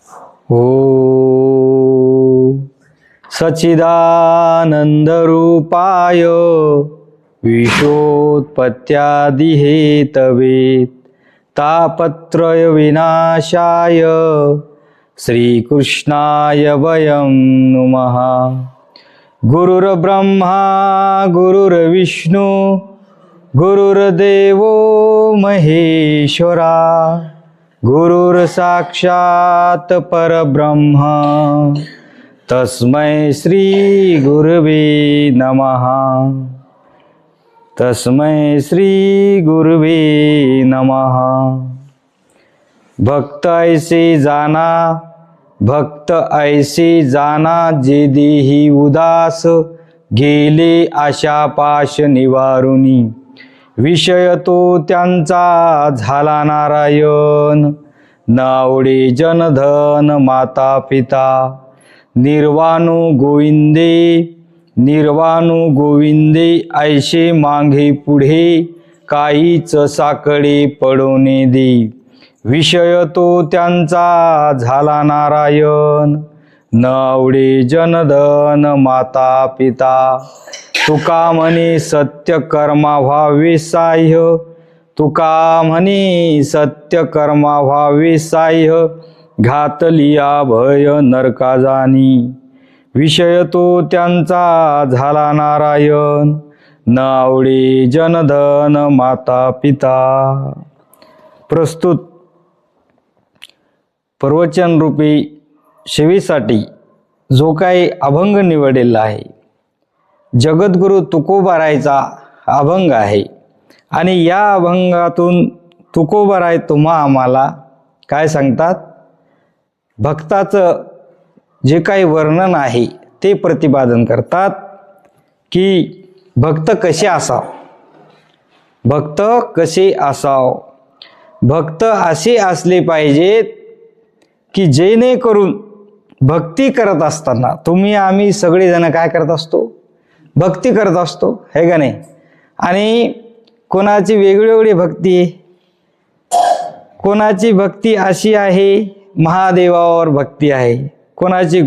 ॐ सच्चिदानन्दरूपाय विश्वोत्पत्त्यादिहेतवे तापत्रय विनाशाय श्रीकृष्णाय वयं नुमः। गुरुर्ब्रह्मा गुरुर्विष्णु गुरुर्देवो महेश्वरा गुरुर्साक्षात् परब्रह्म तस्मै श्री गुरवे नमः। तस्मै श्री गुरवे नमः। भक्त ऐसे जाना जे देही उदास गेले आशा पाश निवारुनी विषय तो त्यांचा झाला नारायण नावडे जनधन माता पिता निर्वाणू गोविंदे ऐशे मागे पुढे काहीच साकडे पडोने दे विषय तो त्यांचा झाला नारायण नावडे जनधन माता पिता तुका म्हणे सत्य कर्मा व्हावे साह्य तुका म्हणे सत्य कर्मा व्हावे साह्य घातलिया भय नरका जाणी विषय तो त्यांचा झाला नारायण नावडे जनधन माता पिता। प्रस्तुत प्रवचन रूपी सेवेसाठी जो काही अभंग निवडलेला आहे जगद्गुरु तुकोबारायचा अभंग आहे आणि या अभंगातून तुकोबाराय तुम्हा आम्हाला काय सांगतात, भक्ताचं जे काही वर्णन आहे ते प्रतिपादन करतात की भक्त कसे असाव, भक्त कसे असाव, भक्त असे असले पाहिजेत की जेणेकरून भक्ती करत असताना तुम्ही आम्ही सगळेजण काय करत असतो, भक्ती करत असतो, हे का नाही। आणि कोणाची वेगळी भक्ती आहे, कोणाची भक्ती अशी आहे महादेवावर भक्ती आहे, कोणाची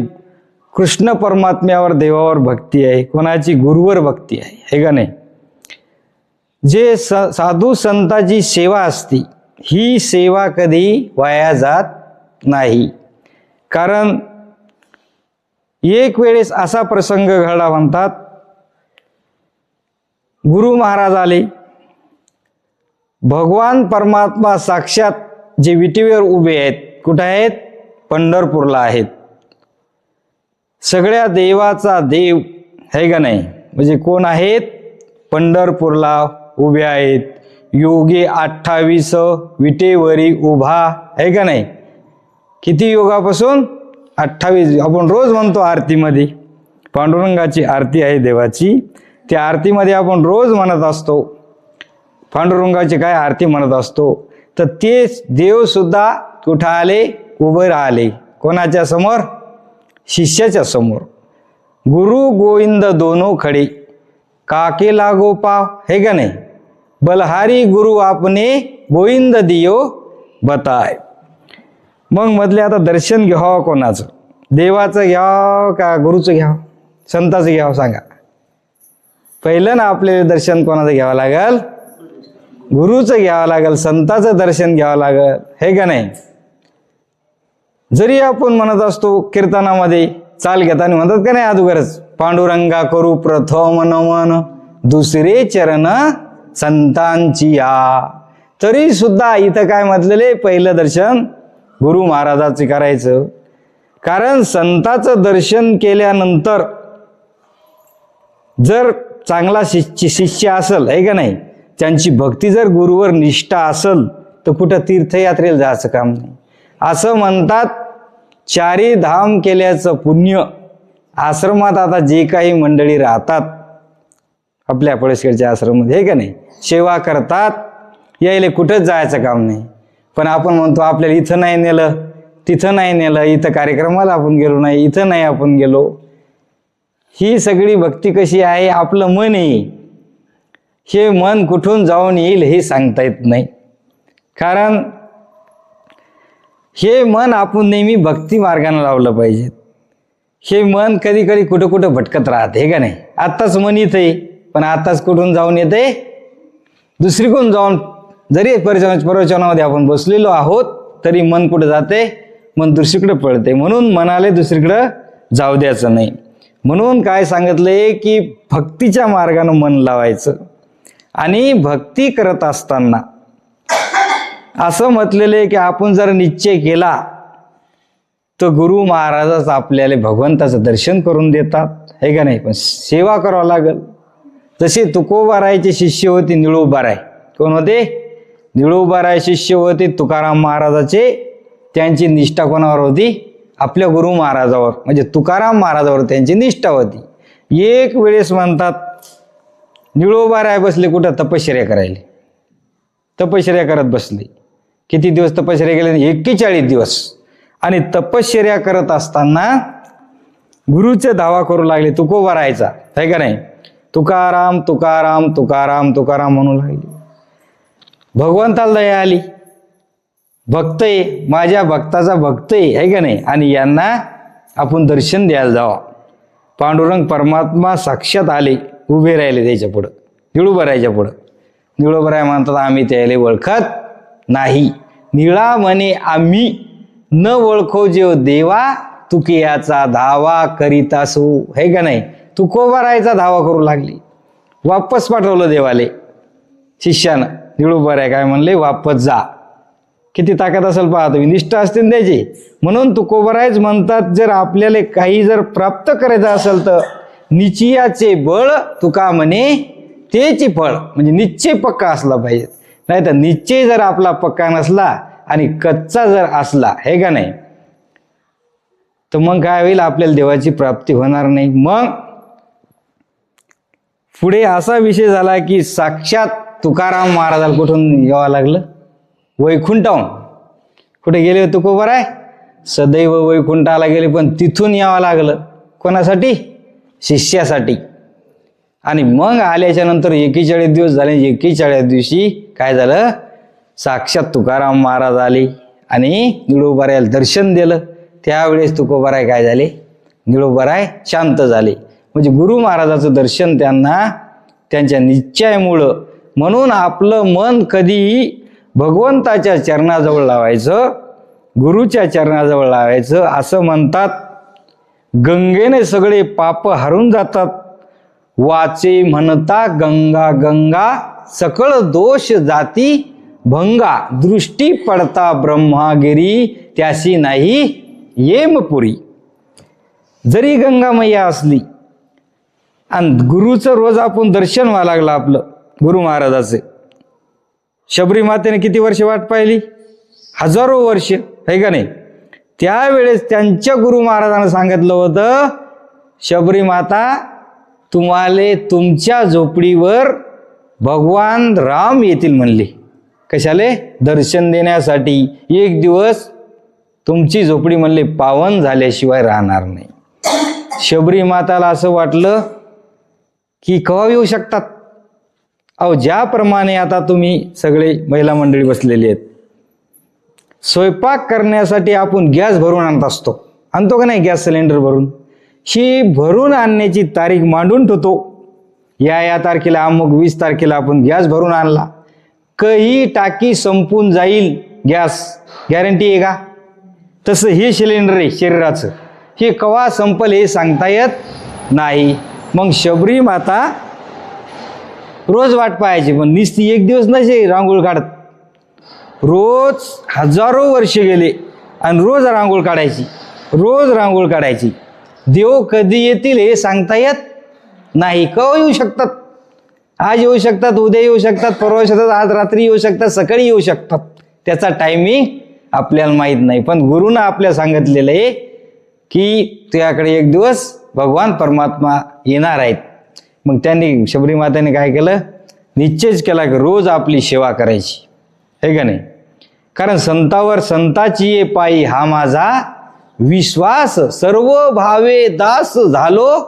कृष्ण परमात्म्यावर देवावर भक्ती आहे, कोणाची गुरुवर भक्ती आहे, हे का नाही। जे साधू संतांची सेवा असती ही सेवा कधी वाया जात नाही। कारण एक वेळेस असा प्रसंग घडला म्हणतात, गुरु महाराज आले, भगवान परमात्मा साक्षात जे विटेवर उभे आहेत, कुठे आहेत, पंढरपूरला आहेत, सगळ्या देवाचा देव है का नाही, म्हणजे कोण आहेत, पंढरपूरला उभे आहेत, योगी 28 विटेवरी उभा है का नाही। किती योगापासून 28, आपण रोज म्हणतो आरतीमध्ये, पांडुरंगाची आरती आहे देवाची, त्या आरतीमध्ये आपण रोज म्हणत असतो, पांडुरंगाची काय आरती म्हणत असतो, तर ते देव सुद्धा कुठं आले, उभे राहिले, कोणाच्या समोर, शिष्याच्या समोर। गुरु गोविंद दोनों खडे काके लागो पाव, हे का नाही, बलहारी गुरु आपने गोविंद दियो बताय। मग मधले आता दर्शन घ्यावं कोणाचं, देवाचं घ्यावं का गुरुचं घ्यावं, संताचं घ्यावं सांगा। पहिलं ना आपले दर्शन कोणाचं घ्यावं लागल, गुरुचं घ्यावं लागल, संताचं दर्शन घ्यावं लागल, हे का नाही। जरी आपण म्हणत असतो कीर्तनामध्ये चाल घेताना म्हणतात का नाही अगोदरच, पांडुरंगा करू प्रथम नमन दुसरे चरण संतांची या, तरी सुद्धा इथं काय म्हटलेले, पहिलं दर्शन गुरु महाराजाचे करायचं। कारण संताचं दर्शन केल्यानंतर जर चांगला शिष्य असेल, आहे का नाही, त्यांची भक्ती जर गुरुवर निष्ठा असेल तर कुठं तीर्थयात्रेला जायचं काम नाही। असं म्हणतात चारी धाम केल्याचं पुण्य, आश्रमात आता जे काही मंडळी राहतात आपल्या पळसखेडच्या आश्रमामध्ये, हे का नाही, सेवा करतात, यायला कुठंच जायचं काम नाही। पण आपण म्हणतो आपल्याला इथं नाही नेलं, तिथं नाही नेलं, इथं कार्यक्रमाला आपण गेलो नाही, इथं नाही आपण गेलो। ही सगळी भक्ती कशी आहे, आपलं मन आहे, हे मन कुठून जाऊन येईल हे सांगता येत नाही। कारण हे मन आपण नेहमी भक्ती मार्गाने लावलं पाहिजे. हे मन कधी कधी कुठं कुठं भटकत राहत हे का नाही. आत्ताच मन इथे पण आत्ताच कुठून जाऊन येते दुसरीकडून जाऊन. जरी प्रवचनामध्ये आपण बसलेलो आहोत तरी मन कुठं जाते, मन दुसरीकडे पळते. म्हणून मनाला दुसरीकडं जाऊ द्यायचं नाही. म्हणून काय सांगितलंय की भक्तीच्या मार्गानं मन लावायचं. आणि भक्ती करत असताना असं म्हटलेलं आहे की आपण जर निश्चय केला तर गुरु महाराजच आपल्याला भगवंताचं दर्शन करून देतात हे का नाही. पण सेवा करावं लागल. जसे तुकोबारायचे शिष्य होते निळोबाराय. कोण होते? निळोबाराय शिष्य होते तुकाराम महाराजाचे. त्यांची निष्ठा कोणावर होती? आपल्या गुरु महाराजावर म्हणजे तुकाराम महाराजावर त्यांची निष्ठा होती. एक वेळेस म्हणतात निळोबाराय बसले कुठं तपश्चर्या करायला. तपश्चर्या करत बसले. किती दिवस तपश्चर्या केले? 41 दिवस. आणि तपश्चर्या करत असताना गुरुचे धावा करू लागले तुकोबारायचा आहे का नाही. तुकाराम तुकाराम तुकाराम तुकाराम म्हणू लागले. भगवंताला दया आली. भक्त आहे, माझ्या भक्ताचा भक्त आहे का नाही. आणि यांना आपण दर्शन द्यायला जावा. पांडुरंग परमात्मा साक्षात आले, उभे राहिले त्याच्या पुढं निळोबारायच्या पुढं. निळोबाराय म्हणतात आम्ही त्याला ओळखत नाही. निळा म्हणे आम्ही न ओळखो जेव देवा तुके याचा धावा करीत असो हे का नाही. तुकोबारायचा धावा करू लागली. वापस पाठवलं देवाले शिष्यानं. निळोबाराय काय म्हणले? वापस जा. किती ताकद असेल पहा तुम्ही. निष्ठा असते त्याची. म्हणून तुकोबारायच म्हणतात जर आपल्याला काही जर प्राप्त करायचं असेल तर निश्चयाचे बळ तुका म्हणे तेची फळ. म्हणजे निश्चय पक्का असला पाहिजे. नाही तर निश्चय जर आपला पक्का नसला आणि कच्चा जर असला हे का नाही तर मग काय होईल? आपल्याला देवाची प्राप्ती होणार नाही. मग पुढे असा विषय झाला की साक्षात तुकाराम महाराजाला कुठून यावं लागलं? वैकुंठाहून. कुठे गेले तुकोबाराय? सदैव वैकुंठाला गेले. पण तिथून यावं लागलं कोणासाठी? शिष्यासाठी. आणि मग आल्याच्या नंतर 41 दिवस झाले. 41 दिवशी काय झालं? साक्षात तुकाराम महाराज आले आणि निळोबारायला दर्शन दिलं. त्यावेळेस तुकोबाराय काय झाले? निळोबाराय शांत झाले. म्हणजे गुरु महाराजाचं दर्शन त्यांना त्यांच्या निश्चयामुळं. म्हणून आपलं मन कधीही भगवंताच्या चरणाजवळ लावायचं, गुरुच्या चरणाजवळ लावायचं. असं म्हणतात गंगेने सगळे पाप हरून जातात. वाचे म्हणता गंगा गंगा सकळ दोष जाती भंगा. दृष्टी पडता ब्रह्मागिरी त्याशी नाही येमपुरी. जरी गंगा मैया असली आणि गुरुचं रोज आपण दर्शन व्हायला लागलं आपलं गुरु महाराजाचे. शबरी मातेने किती वर्ष वाट पाहिली? हजारो वर्ष आहे का नाही. त्यावेळेस त्यांच्या गुरु महाराजांना सांगितलं होतं शबरी माता तुम्हाला तुमच्या झोपडीवर भगवान राम येतील म्हणले. कशाले? दर्शन देण्यासाठी. एक दिवस तुमची झोपडी म्हणले पावन झाल्याशिवाय राहणार नाही. शबरी माताला असं वाटलं की केव्हा येऊ शकतात. अहो ज्याप्रमाणे आता तुम्ही सगळे महिला मंडळी बसलेली आहेत, स्वयंपाक करण्यासाठी आपण गॅस भरून आणत असतो. आणतो का नाही गॅस सिलेंडर भरून? ही भरून आणण्याची तारीख मांडून ठेवतो. या तारखेला अमुक 20 तारखेला आपण गॅस भरून आणला. काही टाकी संपून जाईल गॅस, गॅरंटी आहे का? तसं हे सिलेंडर आहे शरीराचं, हे केव्हा संपल हे सांगता येत नाही. मग शबरी माता रोज वाट पाहायची. पण निस्ती एक दिवस नसे रांगोळ काढत. रोज हजारो वर्ष गेले आणि रोज रांगोळ काढायची, रोज रांगोळ काढायची. देव कधी येतील हे सांगता येत नाही. केव्हा येऊ शकतात? आज येऊ शकतात, उद्या येऊ शकतात, परवा येऊ शकतात, आज रात्री येऊ शकतात, सकाळी येऊ शकतात. त्याचा टायमिंग आपल्याला माहीत नाही. पण गुरुनं आपल्याला सांगितलेलं आहे की तुझ्याकडे एक दिवस भगवान परमात्मा येणार आहेत. मग त्यांनी शबरी माताने काय केलं? निश्चयच केला की रोज आपली सेवा करायची हे का नाही. कारण संतावर संताची ये पायी हा माझा विश्वास. सर्व भावे दास झालो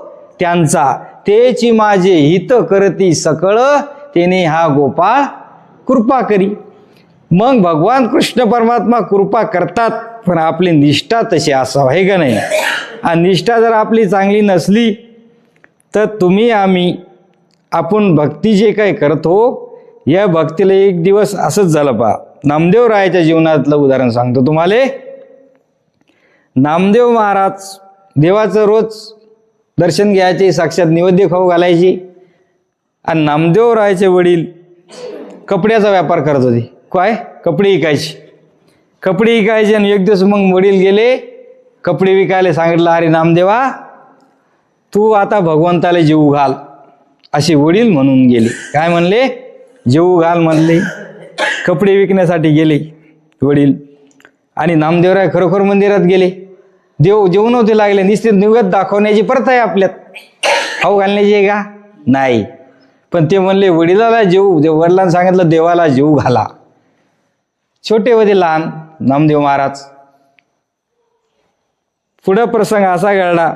त्यांचा, तेची माझे हित करती सकळ, तेने हा गोपाळ कृपा करी. मग भगवान कृष्ण परमात्मा कृपा करतात पण आपली निष्ठा तशी असावं, आहे का नाही? आणि निष्ठा जर आपली चांगली नसली तर तुम्ही आपण भक्ती जे काही करतो या भक्तीला एक दिवस असंच झालं पहा. नामदेवरायाच्या जीवनातलं उदाहरण सांगतो तुम्हाला. नामदेव महाराज देवाचं रोज दर्शन घ्यायचे, साक्षात नैवेद्य खाऊ घालायची. आणि नामदेवरायाचे वडील कपड्याचा व्यापार करत होते. काय? कपडे विकायचे. आणि एक दिवस मग वडील गेले कपडे विकायला, सांगितलं अरे नामदेवा तू आता भगवंताला जीव घाल, असे वडील म्हणून गेले. काय म्हणले? जीव घाल म्हणले. कपडे विकण्यासाठी गेले वडील. आणि नामदेवराय खरोखर मंदिरात गेले. देव जेवू नव्हते लागले, निश्चित निवेद दाखवण्याची प्रथा आहे आपल्यात, खाऊ घालण्याची आहे का? नाही. पण ते म्हणले वडिलाला वडिलांना सांगितलं देवाला जीव घाला. छोटे होते, लहान नामदेव महाराज. पुढं प्रसंग असा घडला,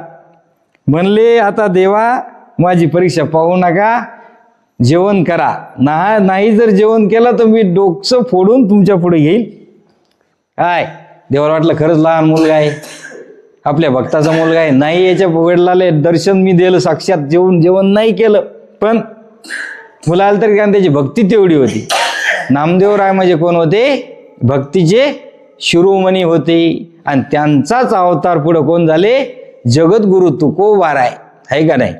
म्हणले आता देवा माझी परीक्षा पाहू नका, जेवण करा. नाही जर जेवण केलं तर मी डोकं फोडून तुमच्या पुढे घेईल. काय देवाला वाटलं खरंच लहान मुलगा आहे, आपल्या भक्ताचा मुलगा आहे. नाही, याच्या वडिलाला दर्शन मी दिलं साक्षात, जेवण नाही केलं. पण मुलाला तरी कारण त्याची भक्ती तेवढी होती. नामदेवराय म्हणजे कोण होते? भक्तीचे शिरोमणी होते. आणि त्यांचाच अवतार पुढे कोण झाले? जगद्गुरु तुकोबाराय, आहे का नाही?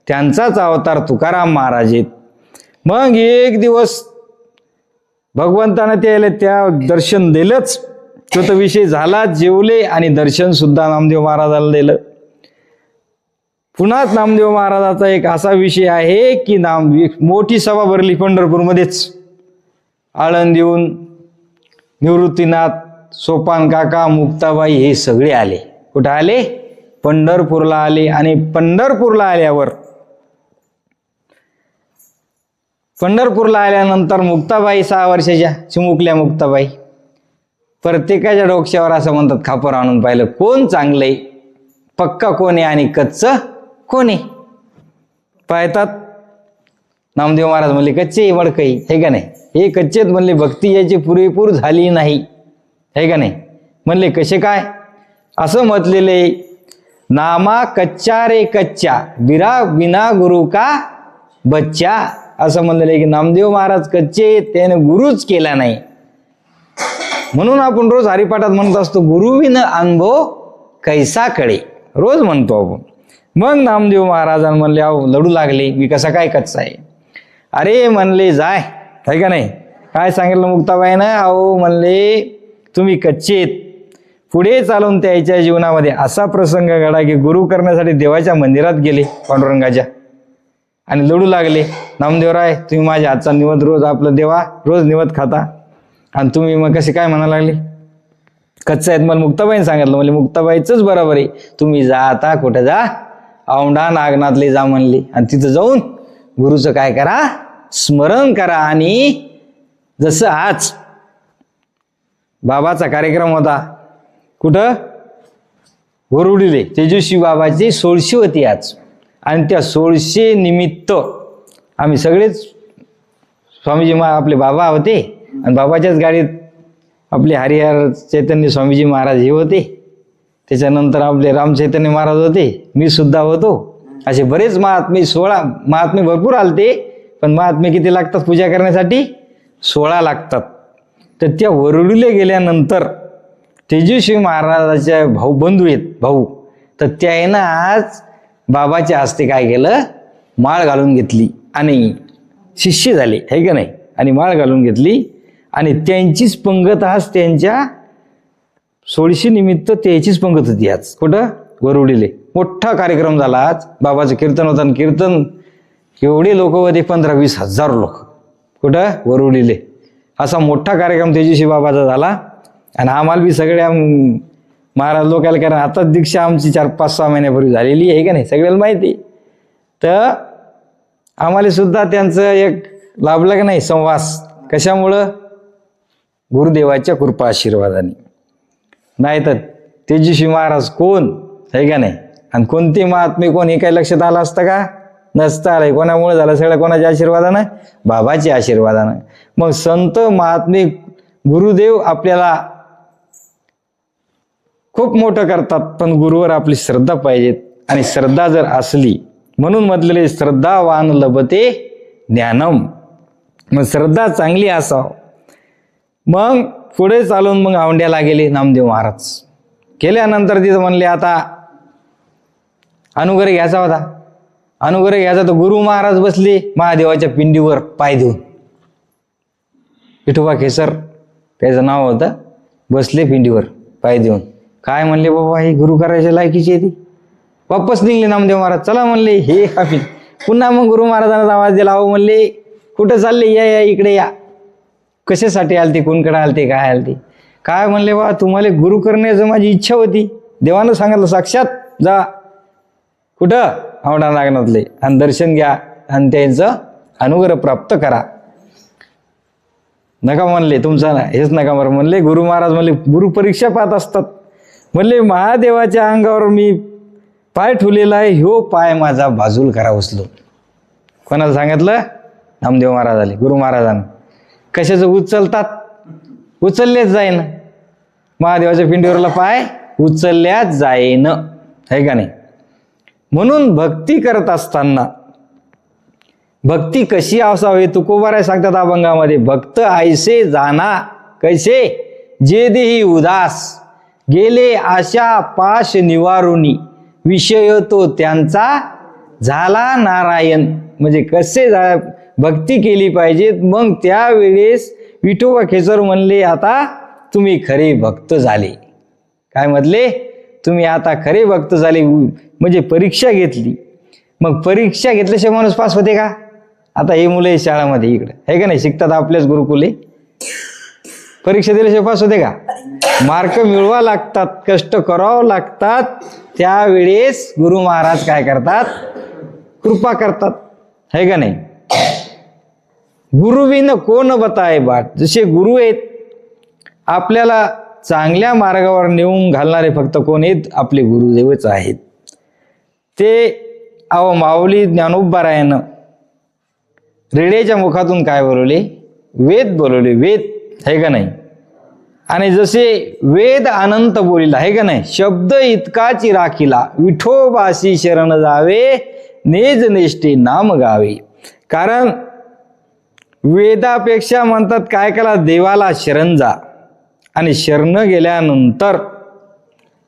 त्यांचाच अवतार तुकाराम महाराज आहेत. मग एक दिवस भगवंतानं त्याला त्या दर्शन दिलंच, तो तर विषय झाला. जेवले आणि दर्शन सुद्धा नामदेव महाराजाला दिलं. पुन्हा नामदेव महाराजाचा एक असा विषय आहे की मोठी सभा भरली पंढरपूरमध्येच. आळंदीहून निवृत्तीनाथ, सोपान काका, मुक्ताबाई हे सगळे आले. कुठं आले? पंढरपूरला आले. आणि पंढरपूरला आल्यानंतर मुक्ताबाई 6 वर्षाच्या चिमुकल्या मुक्ताबाई प्रत्येकाच्या डोक्यावर असं म्हणतात खापर आणून पाहिलं, कोण चांगलंय, पक्का कोण आहे आणि कच्चं कोण आहे. पाहतात नामदेव महाराज म्हणले कच्चे मडकई, हे का नाही? हे कच्चेत म्हणले, भक्ती याची पुरेपूर झाली नाही, हे का नाही? म्हणले कसे काय? असं म्हटलेले, नामा कच्चा रे कच्चा, बिना गुरु का बच्चा. असं म्हणलेलं की नामदेव महाराज कच्चे, त्याने गुरुच केला नाही. म्हणून आपण रोज हरिपाठात म्हणत असतो, गुरुविन अनुभव कैसा कळे, रोज म्हणतो आपण. मग नामदेव महाराजांना म्हणले अहो लढू लागले, मी कसा काय कच्चा आहे? अरे म्हणले जाय, आहे का नाही? काय सांगितलं मुक्ताबाईनं? अहो म्हणले तुम्ही कच्चेत. पुढे चालून त्याच्या जीवनामध्ये असा प्रसंग घडा की गुरु करण्यासाठी देवाच्या मंदिरात गेले पांडुरंगाच्या आणि लढू लागले. नामदेवराय तुम्ही माझ्या हातचा निवद रोज, आपलं देवा रोज निवद खाता आणि तुम्ही मग कसे काय म्हणायला लागले कच्चा आहेत? मला मुक्ताबाईने सांगितलं. म्हणजे मुक्ताबाईचंच बरोबर आहे. तुम्ही जा, आता कुठं जा? औंढा नागनाथले जा म्हणली. आणि तिथं जाऊन गुरुचं काय करा? स्मरण करा. आणि जसं आज बाबाचा कार्यक्रम होता कुठं? वरुडीले तेजस्वी बाबाची 16शी होती आज. आणि त्या 16शे निमित्त आम्ही सगळेच, स्वामीजी आपले बाबा होते आणि बाबाच्याच गाडीत आपले हरिहर चैतन्य स्वामीजी महाराज हे होते, त्याच्यानंतर आपले राम चैतन्य महाराज होते, मी सुद्धा होतो. असे बरेच महात्मे, 16 महात्मे भरपूर आलते. पण महात्मे किती लागतात पूजा करण्यासाठी? 16 लागतात. तर त्या वरुडीला गेल्यानंतर तेजस्वी महाराजाच्या बंधू आहेत, भाऊ, तर त्यानं आज बाबाच्या हस्ते काय केलं? माळ घालून घेतली आणि शिष्य झाले, है का नाही? आणि माळ घालून घेतली आणि त्यांचीच पंगत आज, त्यांच्या 16शी निमित्त त्याचीच पंगत होती आज. कुठं? वरुडीले मोठा कार्यक्रम झाला आज. बाबाचं कीर्तन होतं. कीर्तन एवढे लोक होते, 15-20 हजार लोक. कुठं? वरुडीले. असा मोठा कार्यक्रम तेजस्वी बाबाचा झाला. आणि आम्हाला बी सगळ्या महाराज लोकांना, कारण आता दीक्षा आमची 4-5-6 महिन्यापूर्वी झालेली आहे का नाही, सगळ्याला माहिती. तर आम्हाला सुद्धा त्यांचं एक लाभलं का नाही संवास. कशामुळं? गुरुदेवाच्या कृपा आशीर्वादाने. नाही तर तेजस्वी महाराज कोण, आहे का नाही, आणि कोणते महात्मे कोण, हे काही लक्षात आलं असतं का? नसतं आलंय. कोणामुळे झालं? सगळं कोणाच्या आशीर्वादानं? बाबाच्या आशीर्वादानं. मग संत महात्मे गुरुदेव आपल्याला खूप मोठं करतात, पण गुरुवर आपली श्रद्धा पाहिजे. आणि श्रद्धा जर असली, म्हणून म्हटलेले श्रद्धावान लभते ज्ञानम. मग श्रद्धा चांगली असावं. मग पुढे चालून मग औंढ्याला गेले नामदेव महाराज. गेल्यानंतर तिथं म्हणले आता अनुग्रह घ्यायचा होता. अनुग्रह घ्यायचा तर गुरु महाराज बसले महादेवाच्या पिंडीवर पाय देऊन. विठोबा केसर त्याचं नाव होतं. बसले पिंडीवर पाय देऊन. काय म्हणले, बाबा ही गुरु करायच्या लायकीची आहे ती. वापस निघले नामदेव महाराज. चला म्हणले हे काफी. पुन्हा मग गुरु महाराजांना आवाज दिला. अहो म्हणले कुठं चालले, या या इकडे या. कशासाठी आलते, कोणकडे आलते, काय आलते. काय म्हणले, बा तुम्हाला गुरु करण्याचं माझी इच्छा होती. देवानं सांगितलं साक्षात जा कुठं औंढा नागनाथले आणि दर्शन घ्या आणि त्यांचं अनुग्रह प्राप्त करा. नका म्हणले तुमचा हेच नका बरं म्हणले. गुरु महाराज म्हणले गुरु परीक्षा पाहत असतात. म्हणले महादेवाच्या अंगावर मी पाय ठेवलेला आहे, ह्यो पाय माझा बाजूल करा उचलून. कोणाला सांगितलं? नामदेव महाराज आले. गुरु महाराजांना कशाचं उचलतात? उचललेच जाईन. महादेवाच्या पिंडीवरला पाय उचलल्याच जाईन, है का नाही. म्हणून भक्ती करत असताना भक्ती कशी असावी तुकोबाराय सांगतात अभंगामध्ये. भक्त ऐसे जाना कैसे जे देही उदास, गेले आशा पाश निवारुनी, विषय तो त्यांचा झाला नारायण. म्हणजे कसे भक्ती केली पाहिजे. मग त्यावेळेस विठोबा खेचर म्हणले आता तुम्ही खरे भक्त झाले. काय म्हटले? तुम्ही आता खरे भक्त झाले. म्हणजे परीक्षा घेतली. मग परीक्षा घेतल्याशिवाय माणूस पास होते का? आता हे मुलं शाळामध्ये इकडे आहे का नाही, शिकतात आपल्याच गुरुकुले. परीक्षा दिल्याशिवाय पास होते का? मार्क मिळवा लागतात, कष्ट करावं लागतात. त्यावेळेस गुरु महाराज काय करतात? कृपा करतात, है का नाही. गुरुविन कोण बताय बाट. जसे गुरु आहेत आपल्याला चांगल्या मार्गावर नेऊन घालणारे फक्त कोण आहेत? आपले गुरुदेवच आहेत. ते माऊली ज्ञानोबारायानं रेड्याच्या मुखातून काय बोलवले? वेद बोलवले. वेद आहे का नाही. आणि जसे वेद अनंत बोलिला आहे का नाही. शब्द इतकाची राखिला, विठोबाशी शरण जावे, नेज नेष्टे नाम गावे. कारण वेदापेक्षा म्हणतात काय करा, देवाला शरण जा. आणि शरण गेल्यानंतर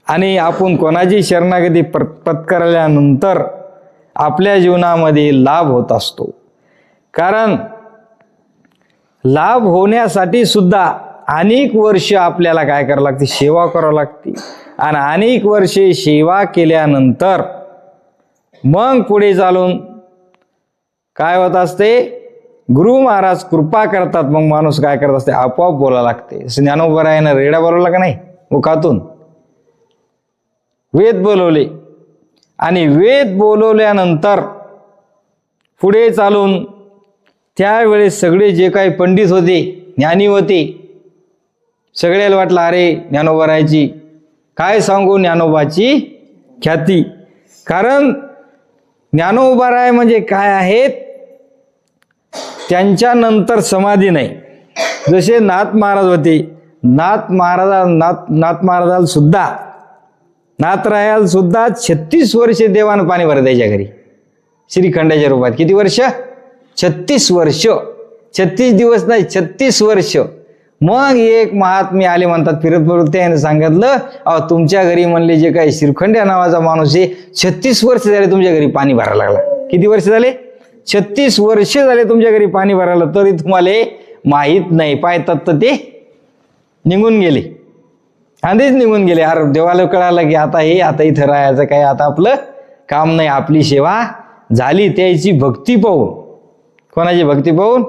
आणि आपण कोणाची शरणागती पत्करल्यानंतर आपल्या जीवनामध्ये लाभ होत असतो. कारण लाभ होण्यासाठी सुद्धा अनेक वर्ष आपल्याला काय करावं लागते? सेवा करावं लागते. आणि अनेक वर्षे सेवा केल्यानंतर मग पुढे चालून काय होत असते? गुरु महाराज कृपा करतात. मग माणूस काय करत असते? आपोआप बोलायला लागते. ज्ञानोबारायानं रेडा बोलवला का नाही मुखातून? वेद बोलवले. आणि वेद बोलवल्यानंतर पुढे चालून त्यावेळेस सगळे जे काही पंडित होते, ज्ञानी होते, सगळ्याला वाटलं अरे ज्ञानोबारायाची काय सांगू ज्ञानोबाची ख्याती. कारण ज्ञानोबाराय म्हणजे काय आहेत? त्यांच्यानंतर समाधी नाही. जसे नाथ महाराज होते, नाथ महाराजाला सुद्धा नाथरायाला सुद्धा 36 वर्षे देवानं पाणी भरत त्याच्या घरी श्रीखंडाच्या रूपात. किती वर्ष? 36 वर्ष. 36 दिवस नाही, 36 वर्ष. मग एक महात्मे आले म्हणतात फिरत फिरत, त्याने सांगितलं अहो तुमच्या घरी म्हणले जे काही श्रीखंड्या नावाचा माणूस आहे 36 वर्ष झाले तुमच्या घरी पाणी भरायला लागला. किती वर्ष झाले? 36 वर्ष झाले तुमच्या घरी पाणी भरायला, तरी तुम्हाला माहीत नाही. पाहतात तर ते निघून गेले, आधीच निघून गेले. अरे देवाला कळालं की आता इथं राहायचं काय, आता आपलं काम नाही, आपली सेवा झाली. त्याची भक्ती पाहून, कोणाची भक्ती पाहून?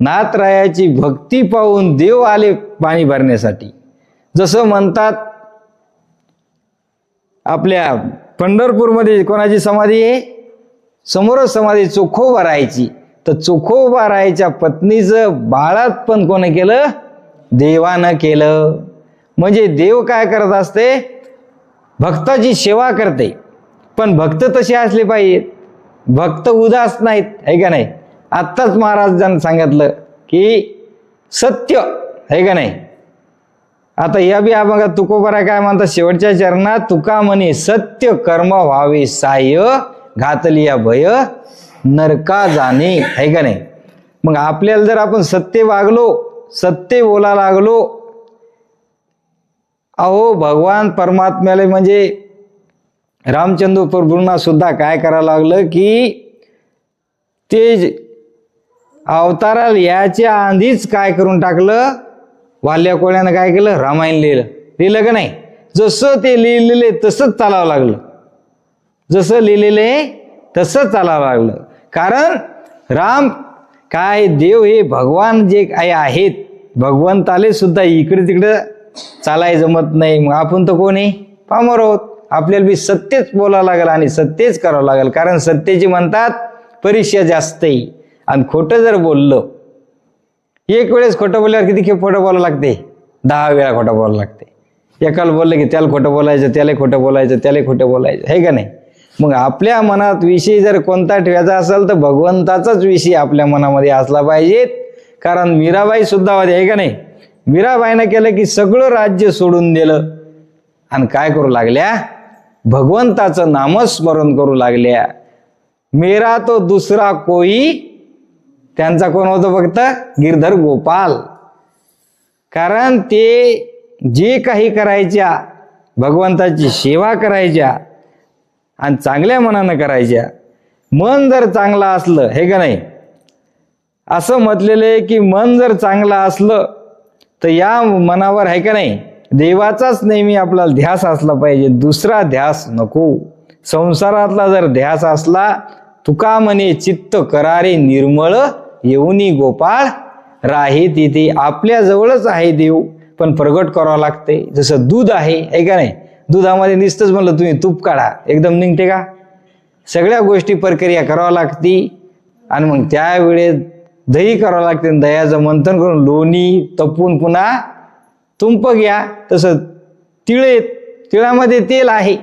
नाथरायाची भक्ती पाहून देव आले पाणी भरण्यासाठी. जसं म्हणतात आपल्या पंढरपूरमध्ये कोणाची समाधी आहे? समोरच समाधी चोखोबारायची. तर चोखोबारायच्या पत्नीचं बाळात पण कोणी केलं? देवानं केलं. म्हणजे देव काय करत असते? भक्ताची सेवा करते. पण भक्त तसे असले पाहिजेत, भक्त उदास नाहीत, आहे का नाही. आत्ताच महाराजांनी सांगितलं की सत्य आहे का नाही, आता या बी बघा तुकोबारा काय म्हणतात शेवटच्या चरणात, तुका म्हणे सत्य कर्म व्हावे साह्य, घातलिया भय नरका जाणे, आहे का नाही. मग आपल्याला जर आपण सत्य वागलो, सत्य बोला लागलो, अहो भगवान परमात्म्याला म्हणजे रामचंद्र प्रभूंना सुद्धा काय करावं लागलं की ते अवताराला याच्या आधीच काय करून टाकलं, वाल्या कोळ्यानं काय केलं, रामायण लिहिलं का नाही. जसं ते लिहिलेले तसंच चालावं लागलं, जसं लिहिलेले तसंच चालावं लागलं. कारण राम काय देव हे भगवान जे काय आहेत, भगवंताले सुद्धा इकडे तिकडे चालाय जमत नाही. मग आपण तर कोण आहे, पामर आहोत. आपल्याला बी सत्यच बोलावं लागेल आणि सत्यच करावं लागेल. कारण सत्याची म्हणतात परीक्षा जास्त आहे. आणि खोटं जर बोललं, एक वेळेस खोटं बोलल्यावर किती खेप खोटं बोलावं लागते, 10 वेळा खोटं बोलावं लागते. एकाला बोललं की त्याला खोटं बोलायचं, त्याला खोटं बोलायचं, त्याला खोटं बोलायचं, आहे का नाही. मग आपल्या मनात विषय जर कोणता ठेवायचा असेल तर भगवंताचाच विषय आपल्या मनामध्ये असला पाहिजेत. कारण मीराबाई सुद्धा होते, आहे का नाही. मीराबाईनं केलं की सगळं राज्य सोडून दिलं आणि काय करू लागल्या, भगवंताचं नामस्मरण करू लागल्या. मेरा तो दुसरा कोई, त्यांचा कोण होतं फक्त, गिरधर गोपाल. कारण ते जे काही करायच्या, भगवंताची सेवा करायच्या आणि चांगल्या मनानं करायच्या. मन जर चांगलं असलं, हे का नाही, असं म्हटलेलं आहे की मन जर चांगलं असलं तर या मनावर, आहे का नाही, देवाचाच नेहमी आपला ध्यास असला पाहिजे, दुसरा ध्यास नको. संसारातला जर ध्यास असला, तुका म्हणे चित्त करारे निर्मळ, येऊनी गोपाळ राहे तिथे. आपल्या जवळच आहे देव, पण प्रगट करावं लागते. जसं दूध आहे का नाही, दुधामध्ये नुसतंच म्हणलं तुम्ही तूप काढा, एकदम निघते का. सगळ्या गोष्टी प्रक्रिया करावं लागती. आणि मग त्यावेळेस दही करावं लागते, दह्याचं मंथन करून लोणी तपून पुन्हा तुंप घ्या. तसं तिळामध्ये तेल आहे,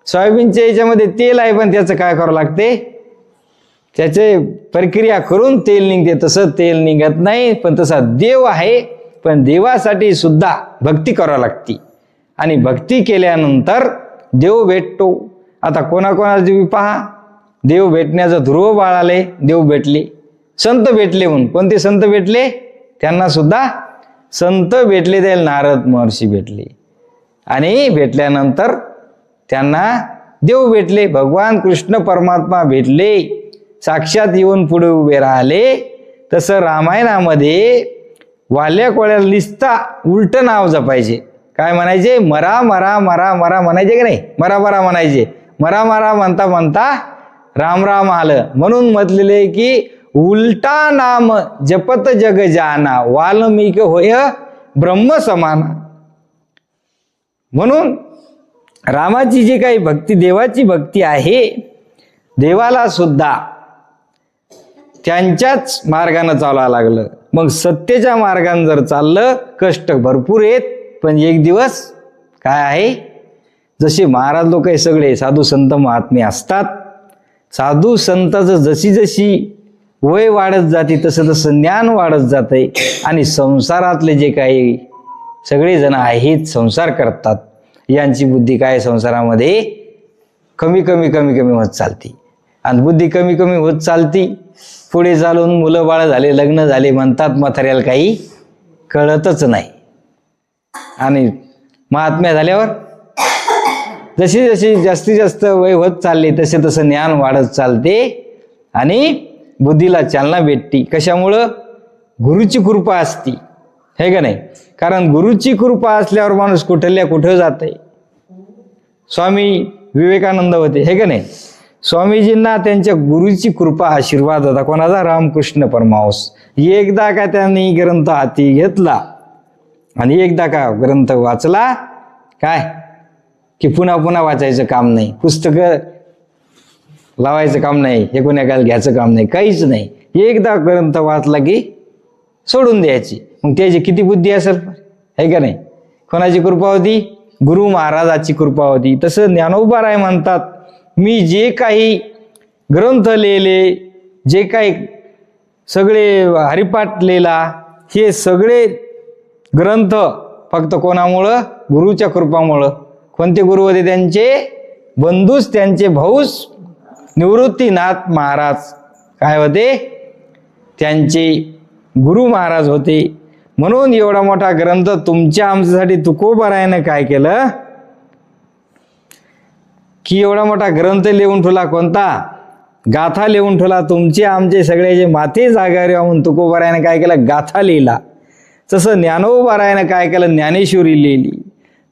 सोयाबीनच्या याच्यामध्ये तेल आहे, पण त्याचं काय करावं लागते, त्याचे प्रक्रिया करून तेल निघते. तसं तेल निघत नाही, पण तसा देव आहे. पण देवासाठी सुद्धा भक्ती करावी लागते आणि भक्ती केल्यानंतर देव भेटतो. आता कोणाकोणाची पहा, देव भेटण्याचं ध्रुव बाळाले देव भेटले, संत भेटले. म्हणून कोणते संत भेटले, त्यांना सुद्धा संत भेटले, त्याला नारद महर्षी भेटले. आणि भेटल्यानंतर त्यांना देव भेटले, भगवान कृष्ण परमात्मा भेटले, साक्षात येऊन पुढे उभे राहिले. तसं रामायणामध्ये वाल्या कोळ्याला लिस्ता उलट नाव जपायचे. काय म्हणायचे, मरा मरा मरा मरा म्हणायचे की नाही, मरा मरा म्हणायचे. मरा मरा म्हणता म्हणता राम राम आलं. म्हणून म्हटलेले की उलटा नाम जपत जग जाना, वाल्मिक होय ब्रह्म समाना. म्हणून रामाची जी काही भक्ती, देवाची भक्ती आहे, देवाला सुद्धा त्यांच्याच मार्गाने चालावं लागलं. मग सत्तेच्या मार्गाने जर चाललं, कष्ट भरपूर आहेत, पण एक दिवस काय आहे, जसे महाराज लोक आहे सगळे साधू संत महात्मे असतात, साधू संताचं जशी जशी वय वाढत जाते तसं तसं ज्ञान वाढत जाते. आणि संसारातले जे काही सगळे जण आहेत, संसार करतात, यांची बुद्धी काय संसारामध्ये कमी कमी कमी कमी होत चालते. आणि बुद्धी कमी कमी होत चालती. पुढे चालून मुलं बाळ झाले, लग्न झाले, म्हणतात म्हाताऱ्याला काही कळतच नाही. आणि महात्म्या झाल्यावर जशी जशी जास्तीत जास्त वय होत चालले तसे तसं ज्ञान वाढत चालते आणि बुद्धीला चालना भेटती. कशामुळं, गुरुची कृपा असती, हे का नाही. कारण गुरुची कृपा असल्यावर माणूस कुठल्या कुठं जाते. स्वामी विवेकानंद होते, हे का नाही. स्वामीजींना त्यांच्या गुरुची कृपा आशीर्वाद होता. कोणाचा, रामकृष्ण परमहंस. एकदा का त्यांनी ग्रंथ हाती घेतला आणि एकदा का ग्रंथ वाचला, काय की पुन्हा पुन्हा वाचायचं काम नाही, पुस्तकं लावायचं काम नाही, हे कोण्या काल घ्यायचं काम नाही, काहीच नाही. एकदा ग्रंथ वाचला की सोडून द्यायची. मग त्याची किती बुद्धी असेल, है का नाही. कोणाची कृपा होती, गुरु महाराजाची कृपा होती. तसं ज्ञानोबाराय म्हणतात, मी जे काही ग्रंथ लिहिले, जे काही सगळे हरिपाठ लिहिला, हे सगळे ग्रंथ फक्त कोणामुळं? गुरुच्या कृपामुळं. कोणते गुरु होते त्यांचे? बंधूच, त्यांचे भाऊच निवृत्तीनाथ महाराज काय होते? त्यांचे गुरु महाराज होते. म्हणून एवढा मोठा ग्रंथ तुमच्या आमच्यासाठी तुकोबारायानं काय केलं की एवढा मोठा ग्रंथ लिहून ठेवला. कोणता? गाथा लिहून ठेवला. तुमचे आमचे सगळ्याचे माथे जागावर म्हणून तुकोबारायानं काय केलं? गाथा लिहिला. तसं ज्ञानोबारायानं काय केलं? ज्ञानेश्वरी लिहिली.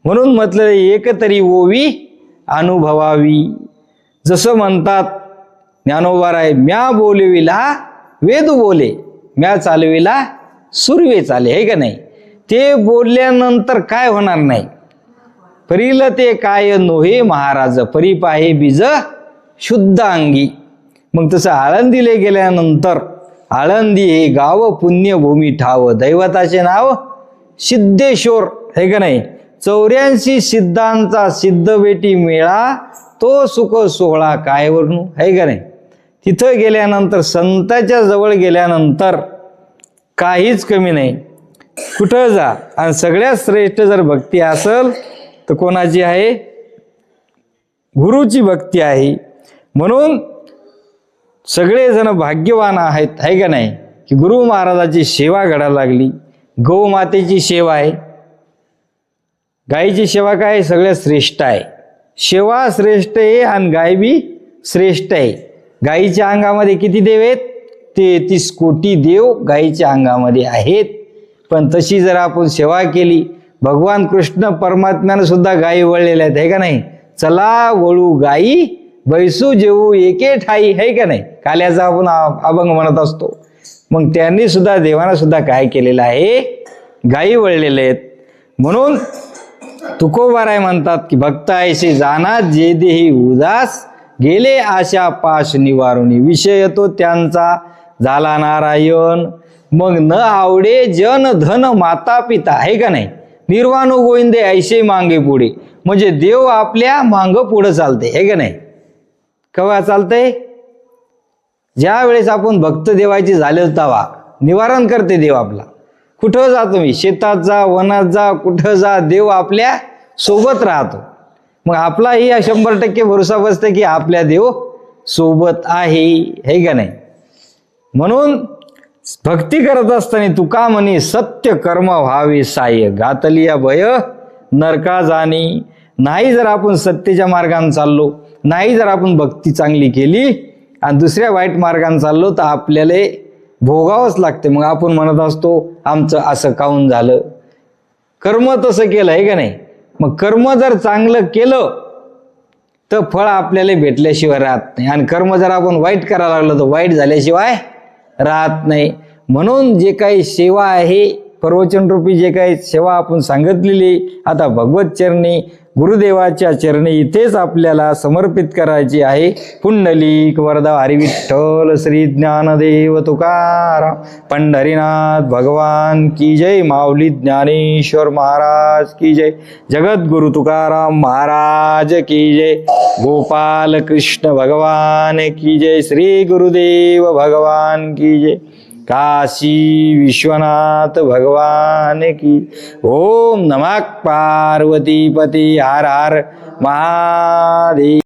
म्हणून म्हटलं एक तरी ओवी अनुभवावी. जसं म्हणतात ज्ञानोबाराय, म्या बोलविला वेद बोले, म्या चालविला सुर्वे चाले, हे का नाही? ते बोलल्यानंतर काय होणार नाही? परील ते काय नोहे महाराज, परी पाहे बीज शुद्ध अंगी. मग तसं आळंदीला गेल्यानंतर, आळंदी हे गाव पुण्यभूमी ठाव, दैवताचे नाव सिद्धेश्वर, हे का नाही? 84 सिद्धांचा सिद्ध बेटी मेळा, तो सुख सोहळा काय वर्णू, है का नाही? तिथं गेल्यानंतर, संताच्या जवळ गेल्यानंतर काहीच कमी नाही. कुठं जा, आणि सगळ्यात श्रेष्ठ जर भक्ती असेल तर कोणाची आहे? गुरुची भक्ती आहे. म्हणून सगळेजण भाग्यवान आहेत, है का नाही? की गुरु महाराजाची सेवा घडायला लागली. गौ मातेची सेवा आहे, गायीची सेवा काय? सगळ्यात श्रेष्ठ आहे. सेवा श्रेष्ठ आहे आणि गाय बी श्रेष्ठ आहे. गायीच्या अंगामध्ये किती देव आहेत? 33 कोटी देव गायीच्या अंगामध्ये आहेत. पण तशी जर आपण सेवा केली, भगवान कृष्ण परमात्म्यानं सुद्धा गायी वळलेल्या आहेत, है का नाही? चला वळू गायी, बैसू जेऊ एके ठाई, है का नाही? काल्याचा आपण अभंग म्हणत असतो. मग त्यांनी सुद्धा, देवानं सुद्धा काय केलेलं आहे? गायी वळलेले आहेत. म्हणून तुकोबाराय म्हणतात की भक्त ऐसे जाना जे देही उदास, गेले आशा पाश निवारुनी, विषय तो त्यांचा झाला नारायण. मग न आवडे जन धन माता पिता, आहे का नाही? निर्वाणू गोविंदे ऐसे मांगे पुढे. म्हणजे देव आपल्या मांग पुढे चालते, हे का नाही? केव्हा चालतंय? ज्या वेळेस आपण भक्त देवाची झाले तवा निवारण करते देव आपला. कुठं जा तुम्ही, शेतात जा, वनात जा, कुठं जा, देव आपल्या सोबत राहतो. मग आपलाही 100% भरोसा बसते की आपल्या देव सोबत आहे, हे का नाही? म्हणून भक्ती करत असताना तुका म्हणे सत्य कर्म व्हावे साय, घातलिया भय नरका जाणी. नाही जर आपण सत्तेच्या मार्गाने चाललो, नाही जर आपण भक्ती चांगली केली आणि दुसऱ्या वाईट मार्गाने चाललो तर आपल्याला भोगावंच लागते. मग आपण म्हणत असतो आमचं असं काऊन झालं, कर्म तसं केलं, आहे का नाही? मग कर्म जर चांगलं केलं तर फळ आपल्याला भेटल्याशिवाय राहत नाही, आणि कर्म जर आपण वाईट करायला लागलो तर वाईट झाल्याशिवाय राहत नाही. म्हणून जे काही सेवा आहे, प्रवचन रूपी जे काही सेवा आपण सांगितलेली आता भगवत चरणी, गुरुदेवाच्या चरणी इथेच आपल्याला समर्पित करायची आहे. पुंडलिक वरदा हरी विठ्ठल श्री ज्ञानदेव तुकाराम पंढरीनाथ भगवान की जय. माऊली ज्ञानेश्वर महाराज की जय. जगद्गुरु तुकाराम महाराज की जय. गोपाल कृष्ण भगवान की जय. श्री गुरुदेव भगवान की जय. काशी विश्वनाथ भगवान की. ओम नमः पार्वती पती. हर हर महादेव.